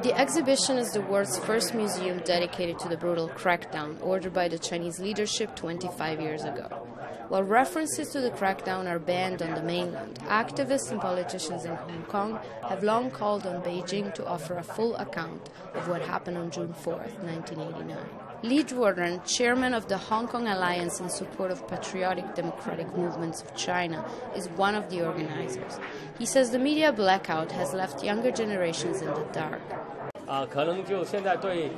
The exhibition is the world's first museum dedicated to the brutal crackdown ordered by the Chinese leadership 25 years ago. While references to the crackdown are banned on the mainland, activists and politicians in Hong Kong have long called on Beijing to offer a full account of what happened on June 4, 1989. Li Jordan, chairman of the Hong Kong Alliance in support of patriotic democratic movements of China, is one of the organizers. He says the media blackout has left younger generations in the dark. 可能就现在对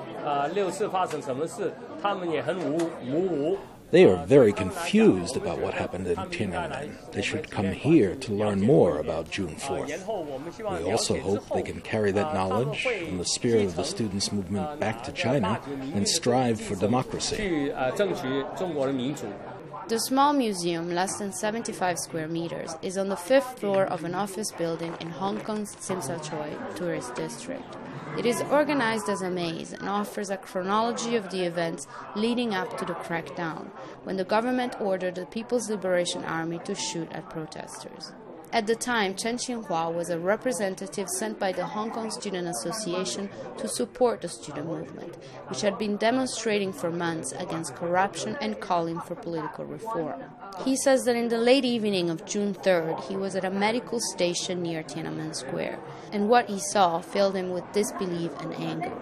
六四发生什么事，他们也很模糊。 They are very confused about what happened in Tiananmen. They should come here to learn more about June 4th. We also hope they can carry that knowledge and the spirit of the students' movement back to China and strive for democracy. The small museum, less than 75 square meters, is on the 5th floor of an office building in Hong Kong's Tsim Sha Tsui tourist district. It is organized as a maze and offers a chronology of the events leading up to the crackdown, when the government ordered the People's Liberation Army to shoot at protesters. At the time, Chen Qinghua was a representative sent by the Hong Kong Student Association to support the student movement, which had been demonstrating for months against corruption and calling for political reform. He says that in the late evening of June 3rd, he was at a medical station near Tiananmen Square, and what he saw filled him with disbelief and anger.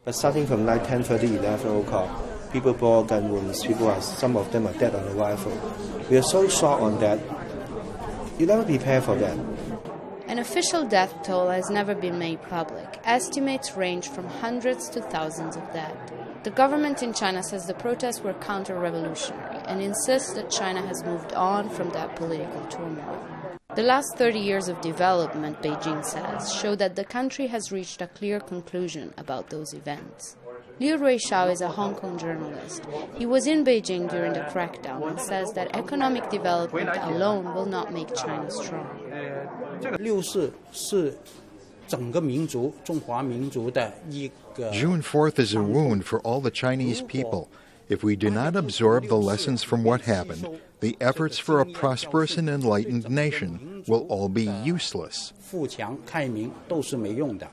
But starting from night 10:30, 11 o'clock, people brought gun wounds, some of them are dead on arrival. We are so shocked on that. You never prepare for that. An official death toll has never been made public. Estimates range from hundreds to thousands of dead. The government in China says the protests were counter-revolutionary and insists that China has moved on from that political turmoil. The last 30 years of development, Beijing says, show that the country has reached a clear conclusion about those events. Liu Ruixiao is a Hong Kong journalist. He was in Beijing during the crackdown and says that economic development alone will not make China strong. 六四是整个民族中华民族的一个 June 4th is a wound for all the Chinese people. If we do not absorb the lessons from what happened, the efforts for a prosperous and enlightened nation will all be useless. 富强开明都是没用的。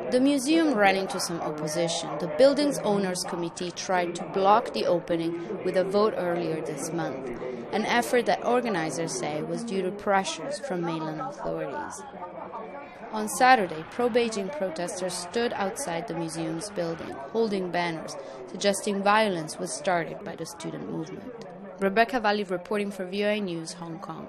The museum ran into some opposition. The building's owners committee tried to block the opening with a vote earlier this month, an effort that organizers say was due to pressures from mainland authorities. On Saturday, pro-Beijing protesters stood outside the museum's building, holding banners, suggesting violence was started by the student movement. Rebecca Valli reporting for VOA News, Hong Kong.